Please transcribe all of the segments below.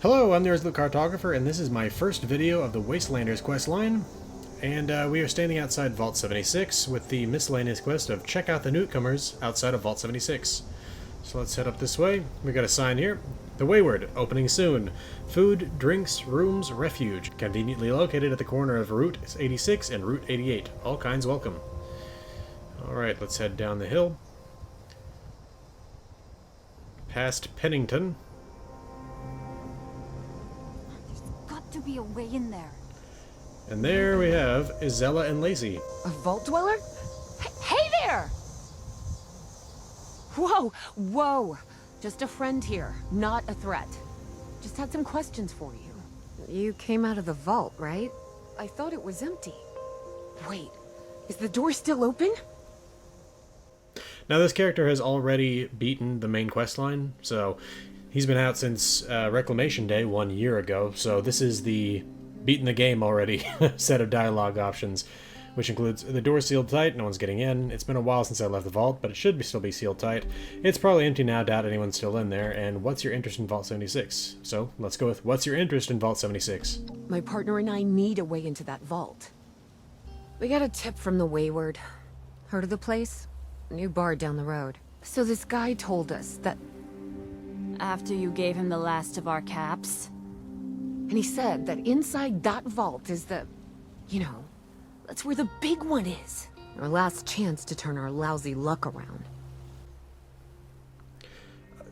Hello, I'm the Cartographer, and this is my first video of the Wastelanders quest line. And we are standing outside Vault 76 with the miscellaneous quest of check out the newcomers outside of Vault 76. So let's head up this way. We got a sign here. The Wayward, opening soon. Food, drinks, rooms, refuge. Conveniently located at the corner of Route 86 and Route 88. All kinds welcome. Alright, let's head down the hill. Past Pennington. To be a way in there. And there we have Isella and Lacey. A vault dweller? Hey there! Whoa, whoa. Just a friend here, not a threat. Just had some questions for you. You came out of the vault, right? I thought it was empty. Wait, is the door still open? Now this character has already beaten the main quest line, so he's been out since Reclamation Day 1 year ago, so this is the beaten the game already set of dialogue options, which includes the door sealed tight, no one's getting in. It's been a while since I left the vault, but it should still be sealed tight. It's probably empty now, doubt anyone's still in there, and what's your interest in Vault 76? So let's go with what's your interest in Vault 76? My partner and I need a way into that vault. We got a tip from the Wayward. Heard of the place? New bar down the road. So this guy told us that After you gave him the last of our caps? And he said that inside that vault is the... You know, that's where the big one is. Our last chance to turn our lousy luck around.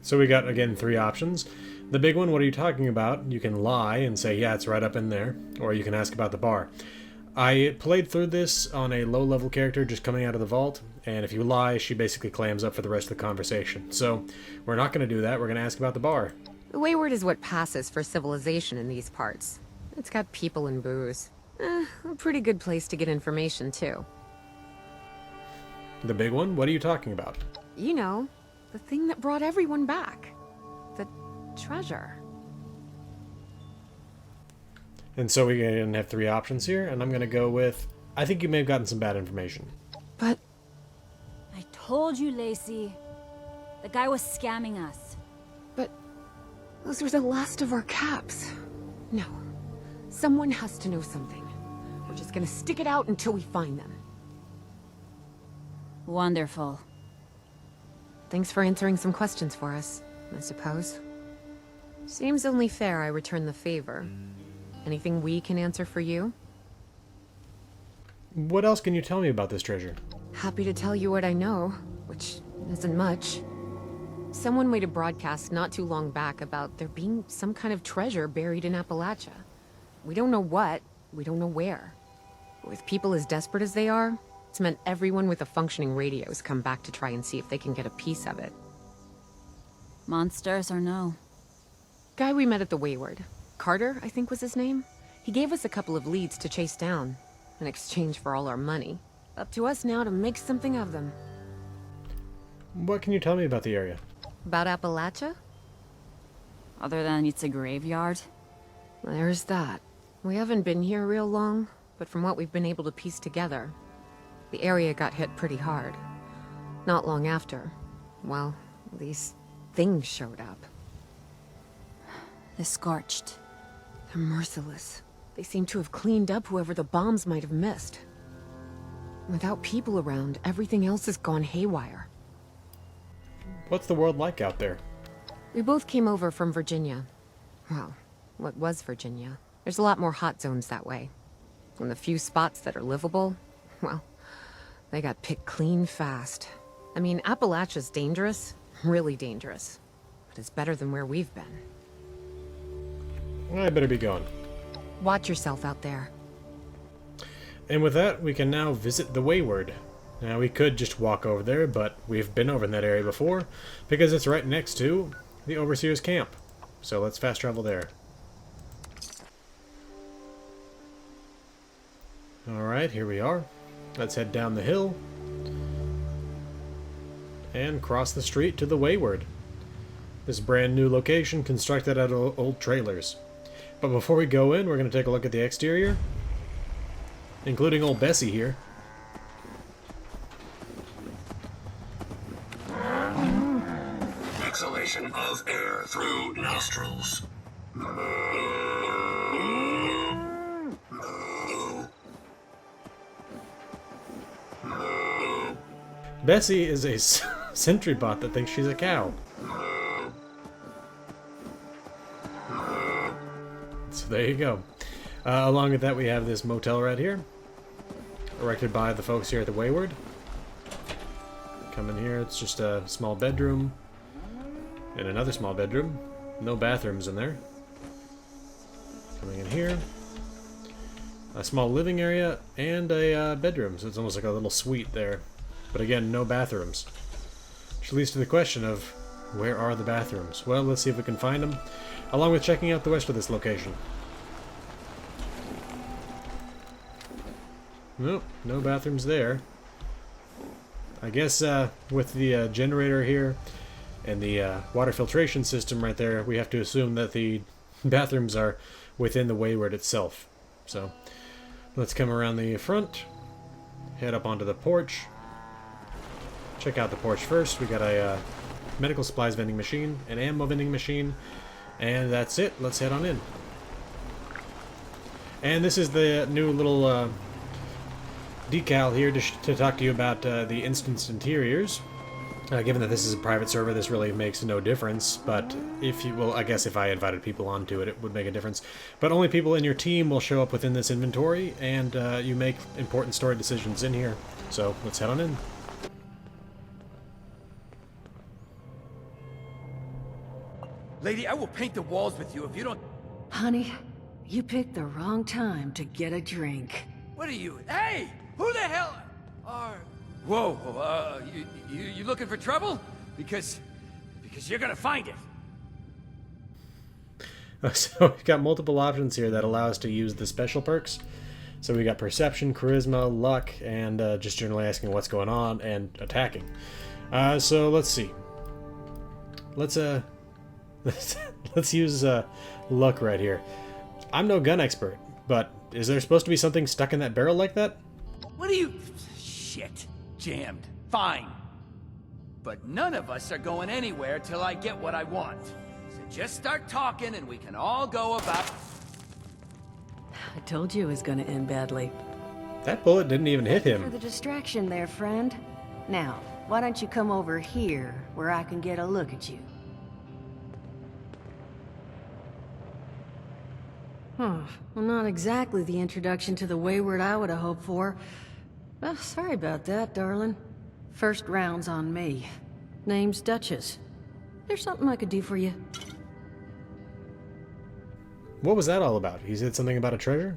So we got, again, 3 options. The big one, what are you talking about? You can lie and say, yeah, it's right up in there. Or you can ask about the bar. I played through this on a low-level character just coming out of the vault, and if you lie, she basically clams up for the rest of the conversation. So, we're not going to do that, we're going to ask about the bar. The Wayward is what passes for civilization in these parts. It's got people and booze. A pretty good place to get information, too. The big one? What are you talking about? You know, the thing that brought everyone back. The treasure. And so we're going to have 3 options here, and I'm going to go with, I think you may have gotten some bad information. But I told you, Lacey. The guy was scamming us. those were the last of our caps. No. Someone has to know something. We're just gonna stick it out until we find them. Wonderful. Thanks for answering some questions for us, I suppose. Seems only fair I return the favor. Anything we can answer for you? What else can you tell me about this treasure? Happy to tell you what I know, which isn't much. Someone made a broadcast not too long back about there being some kind of treasure buried in Appalachia. We don't know what, we don't know where. With people as desperate as they are, it's meant everyone with a functioning radio's come back to try and see if they can get a piece of it. Monsters or no? Guy we met at the Wayward. Carter, I think was his name. He gave us a couple of leads to chase down, in exchange for all our money. Up to us now to make something of them. What can you tell me about the area? About Appalachia? Other than it's a graveyard? There's that. We haven't been here real long, but from what we've been able to piece together, the area got hit pretty hard. Not long after, well, these things showed up. The Scorched. They're merciless. They seem to have cleaned up whoever the bombs might have missed. Without people around, everything else has gone haywire. What's the world like out there? We both came over from Virginia. Well, what was Virginia? There's a lot more hot zones that way. And the few spots that are livable, well, they got picked clean fast. I mean, Appalachia's dangerous, really dangerous. But it's better than where we've been. I better be going. Watch yourself out there. And with that, we can now visit the Wayward. Now, we could just walk over there, but we've been over in that area before, because it's right next to the Overseer's camp. So let's fast travel there. Alright, here we are. Let's head down the hill and cross the street to the Wayward. This brand new location constructed out of old trailers. But before we go in, we're going to take a look at the exterior, including old Bessie here. Exhalation of air through nostrils. Bessie is a sentry bot that thinks she's a cow. So there you go. Along with that, we have this motel right here, erected by the folks here at the Wayward. Come in here, it's just a small bedroom and another small bedroom. No bathrooms in there. Coming in here, a small living area and a bedroom, so it's almost like a little suite there. But again, no bathrooms. Which leads to the question of, where are the bathrooms? Well, let's see if we can find them, along with checking out the rest of this location. Nope, no bathrooms there. I guess with the generator here and the water filtration system right there, we have to assume that the bathrooms are within the Wayward itself. So let's come around the front, head up onto the porch. Check out the porch first. We got a medical supplies vending machine, an ammo vending machine, and that's it. Let's head on in. And this is the new little decal here to talk to you about the instance interiors. Given that this is a private server, this really makes no difference, but if you, well, I guess if I invited people onto it, it would make a difference. But only people in your team will show up within this inventory, and you make important story decisions in here. So let's head on in. Lady, I will paint the walls with you if you don't... Honey, you picked the wrong time to get a drink. What are you... Hey! Who the hell are... Whoa, you looking for trouble? Because you're gonna find it. So we've got multiple options here that allow us to use the special perks. So we got perception, charisma, luck, and just generally asking what's going on and attacking. So let's see. Let's use luck right here. I'm no gun expert, but is there supposed to be something stuck in that barrel like that? What are you... Shit. Jammed. Fine. But none of us are going anywhere till I get what I want. So just start talking and we can all go about... I told you it was gonna end badly. That bullet didn't even hit For him. the distraction there, friend. Now, why don't you come over here, where I can get a look at you? Well, not exactly the introduction to the Wayward I would have hoped for. Well, sorry about that, darling. First round's on me. Name's Duchess. There's something I could do for you. What was that all about? He said something about a treasure?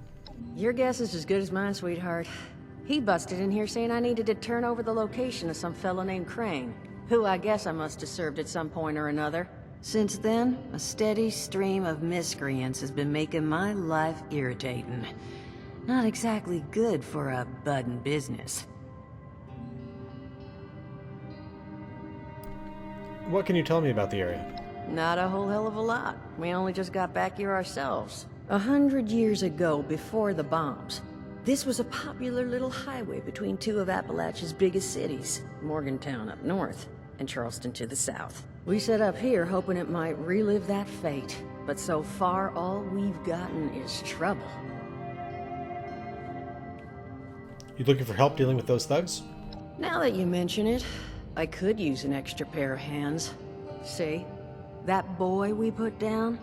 Your guess is as good as mine, sweetheart. He busted in here saying I needed to turn over the location of some fellow named Crane, who I guess I must have served at some point or another. Since then, a steady stream of miscreants has been making my life irritating. Not exactly good for a budding business. What can you tell me about the area? Not a whole hell of a lot. We only just got back here ourselves. 100 years ago, before the bombs, this was a popular little highway between two of Appalachia's biggest cities, Morgantown up north, and Charleston to the south. We set up here hoping it might relive that fate, but so far all we've gotten is trouble. You looking for help dealing with those thugs? Now that you mention it, I could use an extra pair of hands. See, that boy we put down?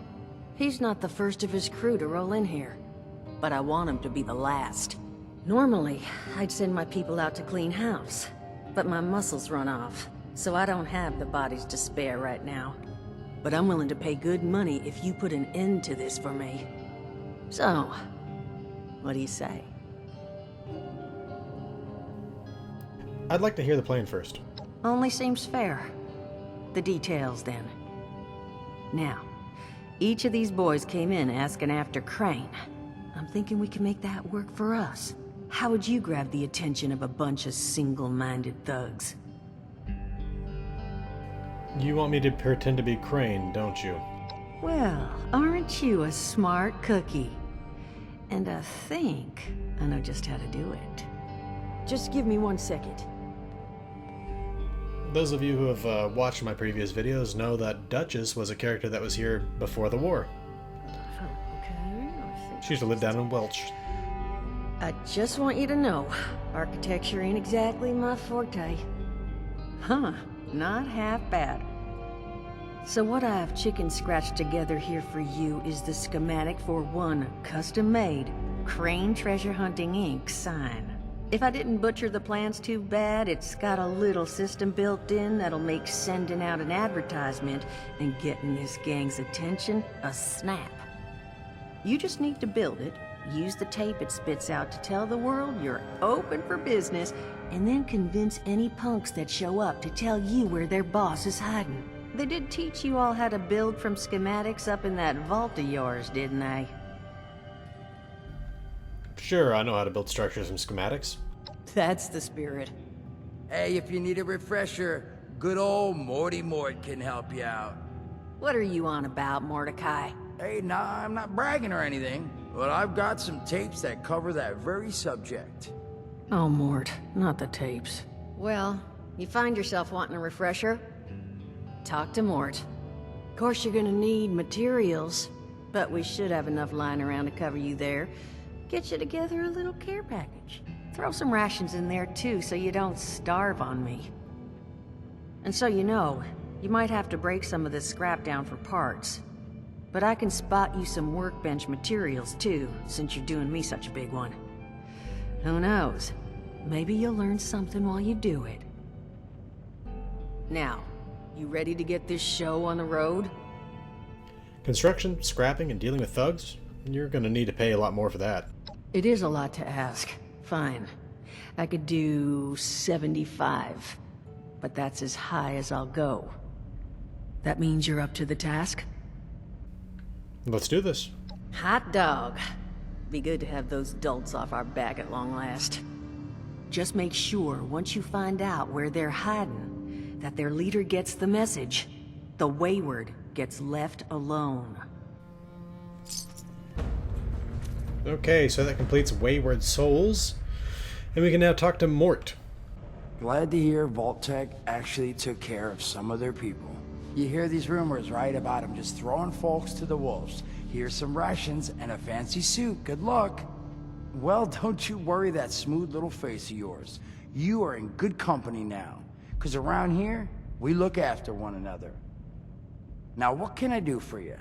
He's not the first of his crew to roll in here, but I want him to be the last. Normally, I'd send my people out to clean house, but my muscles run off, so I don't have the bodies to spare right now. But I'm willing to pay good money if you put an end to this for me. So, what do you say? I'd like to hear the plan first. Only seems fair. The details, then. Now, each of these boys came in asking after Crane. I'm thinking we can make that work for us. How would you grab the attention of a bunch of single-minded thugs? You want me to pretend to be Crane, don't you? Well, aren't you a smart cookie? And I think I know just how to do it. Just give me 1 second. Those of you who have watched my previous videos know that Duchess was a character that was here before the war. She used to live down in Welch. I just want you to know, architecture ain't exactly my forte. Huh, not half bad. So what I've chicken scratched together here for you is the schematic for one custom-made Crane Treasure Hunting Inc. sign. If I didn't butcher the plans too bad, it's got a little system built in that'll make sending out an advertisement and getting this gang's attention a snap. You just need to build it, use the tape it spits out to tell the world you're open for business, and then convince any punks that show up to tell you where their boss is hiding. They did teach you all how to build from schematics up in that vault of yours, didn't they? Sure, I know how to build structures and schematics. That's the spirit. Hey, if you need a refresher, good old Morty Mort can help you out. What are you on about, Mordecai? Hey, nah, I'm not bragging or anything, but I've got some tapes that cover that very subject. Oh, Mort, not the tapes. Well, you find yourself wanting a refresher? Talk to Mort. Of course you're gonna need materials, but we should have enough lying around to cover you there. Get you together a little care package. Throw some rations in there too, so you don't starve on me. And so you know, you might have to break some of this scrap down for parts. But I can spot you some workbench materials too, since you're doing me such a big one. Who knows? Maybe you'll learn something while you do it. Now, you ready to get this show on the road? Construction, scrapping, and dealing with thugs? You're gonna need to pay a lot more for that. It is a lot to ask. Fine. I could do 75. But that's as high as I'll go. That means you're up to the task? Let's do this. Hot dog. Be good to have those dolts off our back at long last. Just make sure, once you find out where they're hiding, that their leader gets the message. The Wayward gets left alone. Okay, so that completes Wayward Souls. And we can now talk to Mort. Glad to hear Vault-Tec actually took care of some of their people. You hear these rumors, right, about them just throwing folks to the wolves. Here's some rations and a fancy suit. Good luck. Well, don't you worry that smooth little face of yours. You are in good company now. Because around here, we look after one another. Now, what can I do for you?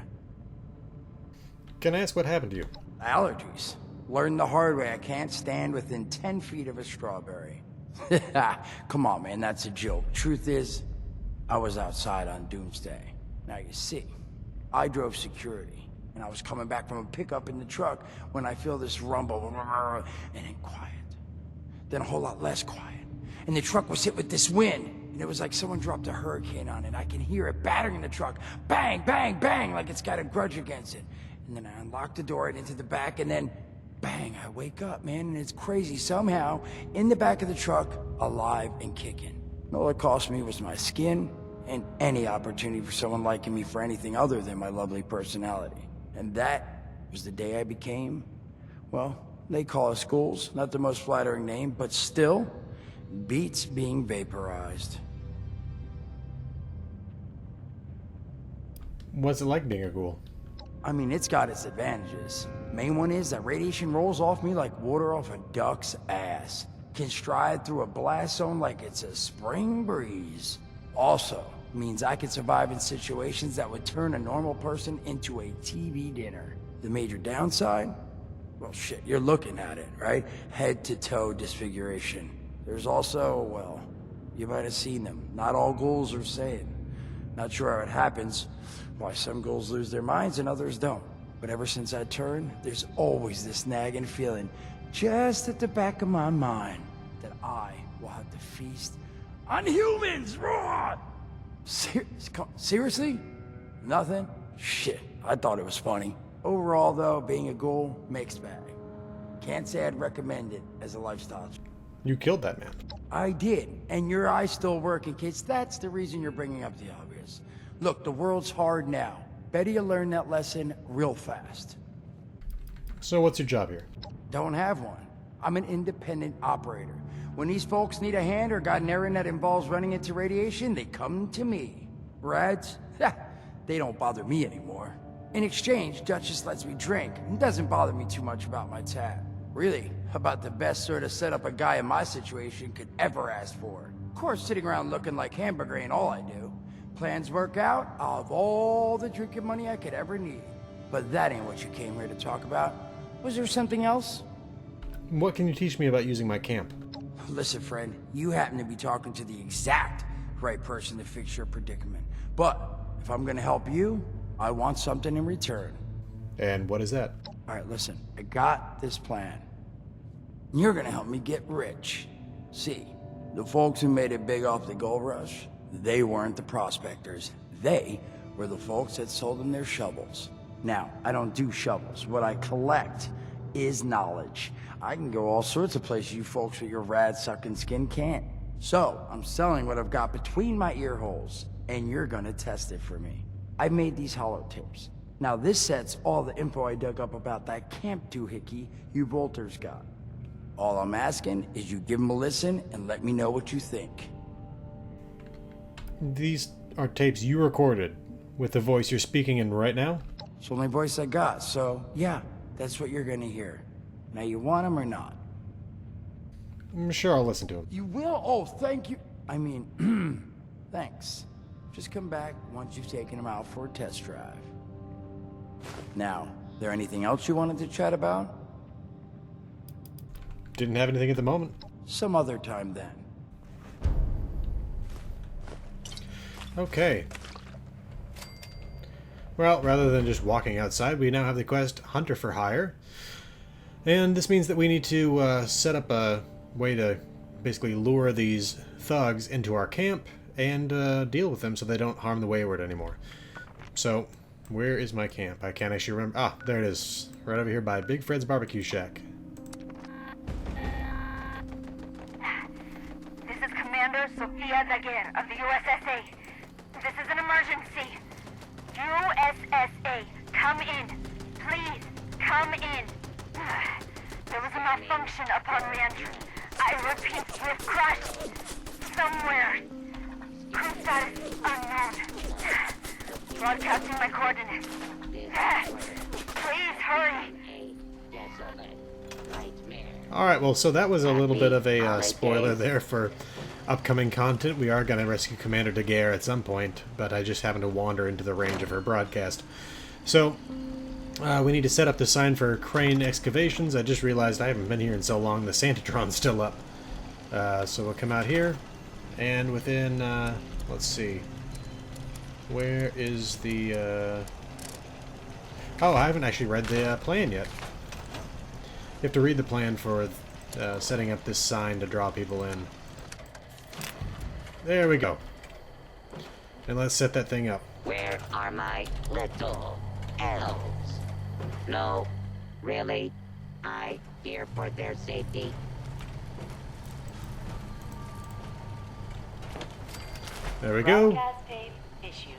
Can I ask what happened to you? Allergies. Learned the hard way I can't stand within 10 feet of a strawberry. Come on, man, that's a joke. Truth is, I was outside on Doomsday. Now you see, I drove security, and I was coming back from a pickup in the truck when I feel this rumble, and then quiet. Then a whole lot less quiet. And the truck was hit with this wind, and it was like someone dropped a hurricane on it. I can hear it battering the truck. Bang, bang, bang, like it's got a grudge against it. And then I unlocked the door and into the back, and then bang, I wake up, man, and it's crazy. Somehow, in the back of the truck, alive and kicking. All it cost me was my skin and any opportunity for someone liking me for anything other than my lovely personality. And that was the day I became, well, they call us ghouls. Not the most flattering name, but still, beats being vaporized. What's it like being a ghoul? I mean, it's got its advantages. Main one is that radiation rolls off me like water off a duck's ass. Can stride through a blast zone like it's a spring breeze. Also, means I can survive in situations that would turn a normal person into a TV dinner. The major downside? Well, shit, you're looking at it, right? Head to toe disfiguration. There's also, well, you might have seen them. Not all ghouls are the same. Not sure how it happens, why some ghouls lose their minds and others don't. But ever since I turned, there's always this nagging feeling just at the back of my mind that I will have to feast on humans! Raw! Seriously? Nothing? Shit, I thought it was funny. Overall, though, being a ghoul, mixed bag. Can't say I'd recommend it as a lifestyle. You killed that man. I did, and your eye's still working, kids. That's the reason you're bringing up the obvious. Look, the world's hard now. Better you learn that lesson real fast. So what's your job here? Don't have one. I'm an independent operator. When these folks need a hand or got an errand that involves running into radiation, they come to me. Rads? They don't bother me anymore. In exchange, Duchess lets me drink and doesn't bother me too much about my tab. Really, about the best sort of setup a guy in my situation could ever ask for. Of course, sitting around looking like hamburger ain't all I do. Plans work out, I'll have all the drinking money I could ever need. But that ain't what you came here to talk about. Was there something else? What can you teach me about using my camp? Listen, friend, you happen to be talking to the exact right person to fix your predicament. But if I'm gonna help you, I want something in return. And what is that? All right, listen, I got this plan. You're gonna help me get rich. See, the folks who made it big off the gold rush, they weren't the prospectors. They were the folks that sold them their shovels. Now, I don't do shovels. What I collect is knowledge. I can go all sorts of places you folks with your rad-sucking skin can't. So, I'm selling what I've got between my ear holes, and you're gonna test it for me. I made these holotapes. Now this sets all the info I dug up about that camp doohickey you bolters got. All I'm asking is you give them a listen and let me know what you think. These are tapes you recorded with the voice you're speaking in right now? It's the only voice I got, so yeah, that's what you're gonna hear. Now you want them or not? Sure, I'll listen to them. You will? Oh, thank you. I mean, thanks. Just come back once you've taken them out for a test drive. Now, there anything else you wanted to chat about? Didn't have anything at the moment. Some other time then. Okay. Well, rather than just walking outside, we now have the quest Hunter for Hire. And this means that we need to set up a way to basically lure these thugs into our camp and deal with them so they don't harm the Wayward anymore. So, where is my camp? I can't actually remember. Ah, there it is. Right over here by Big Fred's Barbecue Shack. This is Commander Sofia Daguerre of the USSA. This is an emergency. USSA, come in. Please, come in. There was a malfunction upon re-entry. I repeat, we're crushed. Somewhere. Crew status unknown. Broadcasting my coordinates. Please hurry. Alright, well, so that was a little bit of a spoiler there for upcoming content. We are going to rescue Commander Daguerre at some point, but I just happened to wander into the range of her broadcast. So, we need to set up the sign for crane excavations. I just realized I haven't been here in so long. The Santatron's still up. So we'll come out here, and within, let's see. Where is the, Oh, I haven't actually read the plan yet. You have to read the plan for setting up this sign to draw people in. There we go. And let's set that thing up. Where are my little elves? No, really? I fear for their safety. There we go. Broadcast tape issued.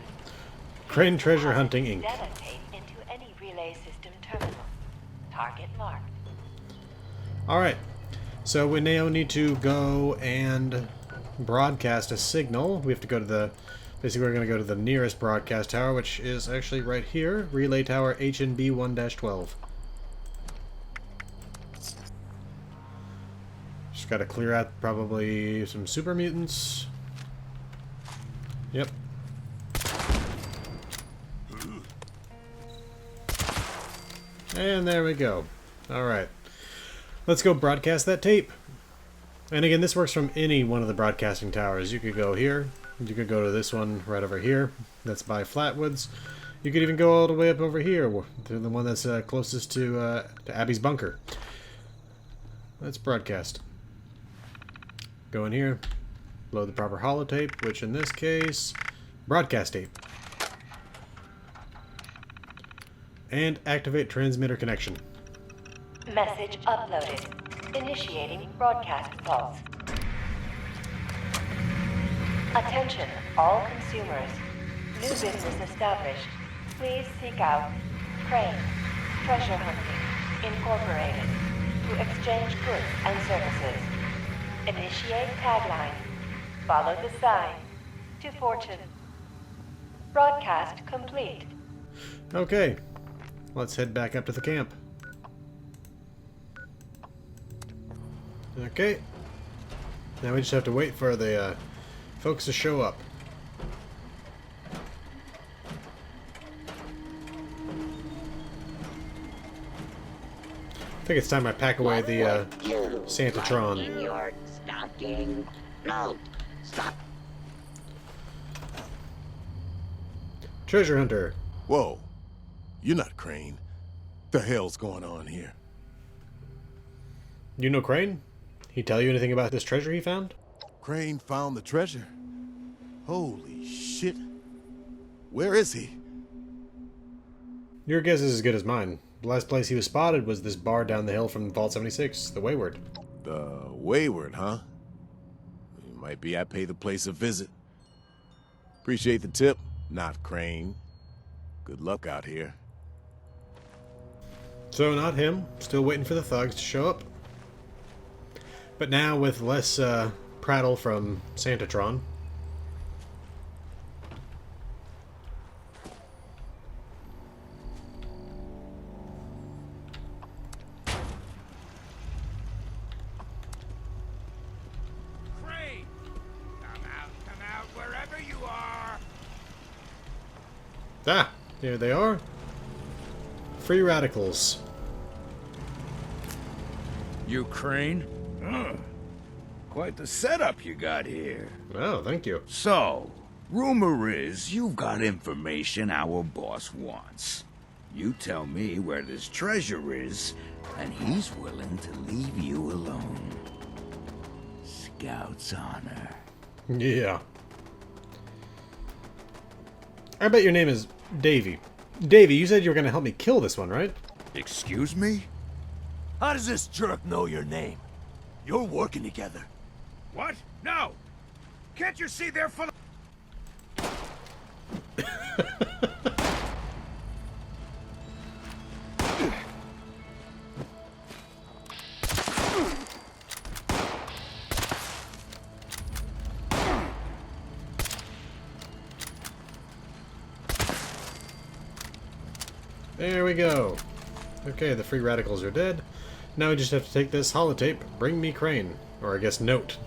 Crane Treasure Hunting Inc. Data tape into any relay system terminal. Target marked. Alright, so we now need to go and broadcast a signal. We have to go to the... Basically, we're going to go to the nearest broadcast tower, which is actually right here. Relay Tower HNB 1-12. Just got to clear out probably some super mutants. Yep. And there we go. Alright. Let's go broadcast that tape. And again, this works from any one of the broadcasting towers. You could go here. You could go to this one right over here. That's by Flatwoods. You could even go all the way up over here to the one that's closest to Abby's bunker. Let's broadcast. Go in here. Load the proper holotape, which in this case, broadcast tape. And activate transmitter connection. Message uploaded. Initiating broadcast pulse. Attention, all consumers. New business established. Please seek out Crane Treasure Hunting Incorporated to exchange goods and services. Initiate tagline. Follow the sign to fortune. Broadcast complete. Okay, let's head back up to the camp. Okay, now we just have to wait for the folks to show up. I think it's time I pack away the Santatron. In your stocking. No, stop. Treasure hunter. Whoa. You're not Crane. The hell's going on here? You know Crane? He tell you anything about this treasure he found? Crane found the treasure? Holy shit. Where is he? Your guess is as good as mine. The last place he was spotted was this bar down the hill from Vault 76, the Wayward. The Wayward, huh? It might be I pay the place a visit. Appreciate the tip, not Crane. Good luck out here. So not him. Still waiting for the thugs to show up. But now with less prattle from Santatron. Crane! Come out, wherever you are! Ah, here they are. Free radicals. You Crane? Quite the setup you got here. Oh, thank you. So, rumor is you've got information our boss wants. You tell me where this treasure is, and he's willing to leave you alone. Scout's honor. Yeah. I bet your name is Davy. Davy, you said you were going to help me kill this one, right? Excuse me? How does this jerk know your name? You're working together. What? No! Can't you see they're full of... There we go. Okay, the free radicals are dead. Now we just have to take this holotape. Bring me Crane. Or I guess note.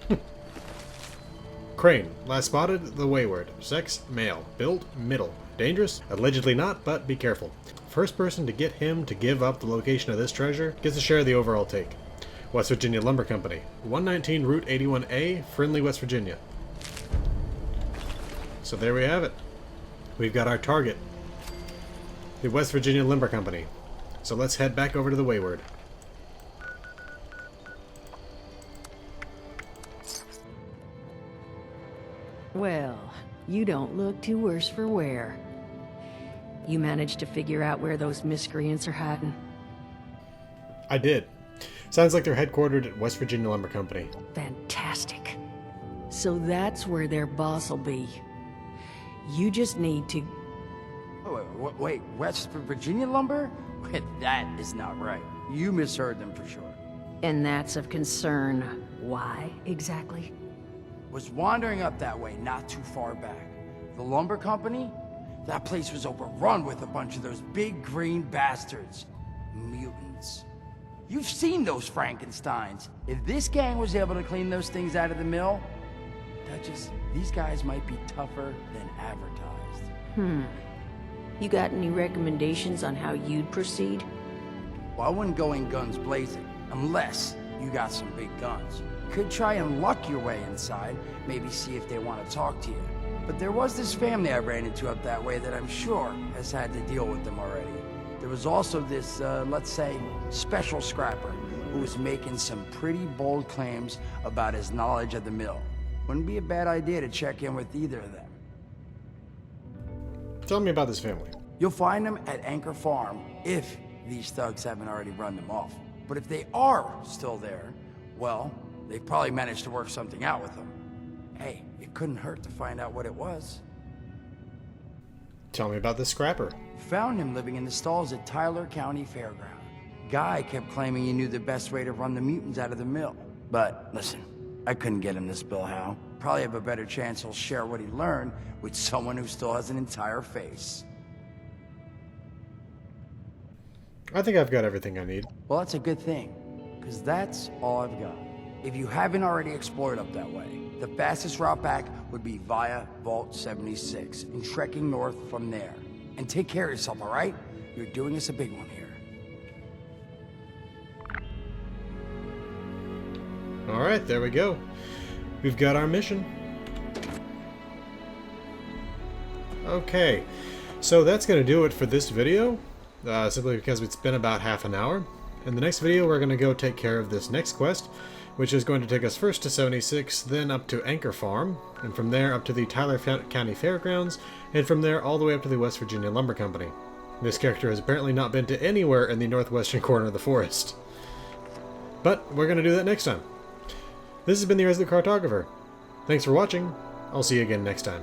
Crane. Last spotted, the Wayward. Sex, male. Build, middle. Dangerous? Allegedly not, but be careful. First person to get him to give up the location of this treasure gets a share of the overall take. West Virginia Lumber Company. 119 Route 81A, Friendly, West Virginia. So there we have it. We've got our target. The West Virginia Lumber Company. So let's head back over to the Wayward. Well, you don't look too worse for wear. You managed to figure out where those miscreants are hiding? I did. Sounds like they're headquartered at West Virginia Lumber Company. Fantastic. So that's where their boss will be. You just need to... Wait, West Virginia lumber? Wait, that is not right. You misheard them for sure. And that's of concern. Why, exactly? Was wandering up that way not too far back. The lumber company? That place was overrun with a bunch of those big green bastards. Mutants. You've seen those Frankensteins. If this gang was able to clean those things out of the mill, these guys might be tougher than advertised. You got any recommendations on how you'd proceed? Well, I wouldn't go in guns blazing, unless you got some big guns. Could try and luck your way inside, maybe see if they want to talk to you. But there was this family I ran into up that way that I'm sure has had to deal with them already. There was also this, let's say, special scrapper who was making some pretty bold claims about his knowledge of the mill. Wouldn't be a bad idea to check in with either of them. Tell me about this family. You'll find them at Anchor Farm, if these thugs haven't already run them off. But if they are still there, well, they've probably managed to work something out with them. Hey, it couldn't hurt to find out what it was. Tell me about this scrapper. Found him living in the stalls at Tyler County Fairground. Guy kept claiming he knew the best way to run the mutants out of the mill. But listen, I couldn't get him to spill how. Probably have a better chance he'll share what he learned with someone who still has an entire face. I think I've got everything I need. Well, that's a good thing, because that's all I've got. If you haven't already explored up that way, the fastest route back would be via Vault 76 and trekking north from there. And take care of yourself, all right? You're doing us a big one here. Alright, there we go. We've got our mission. Okay, so that's going to do it for this video, simply because it's been about half an hour. In the next video, we're going to go take care of this next quest, which is going to take us first to 76, then up to Anchor Farm, and from there up to the Tyler County Fairgrounds, and from there all the way up to the West Virginia Lumber Company. This character has apparently not been to anywhere in the northwestern corner of the forest. But we're going to do that next time. This has been the Resident Cartographer. Thanks for watching. I'll see you again next time.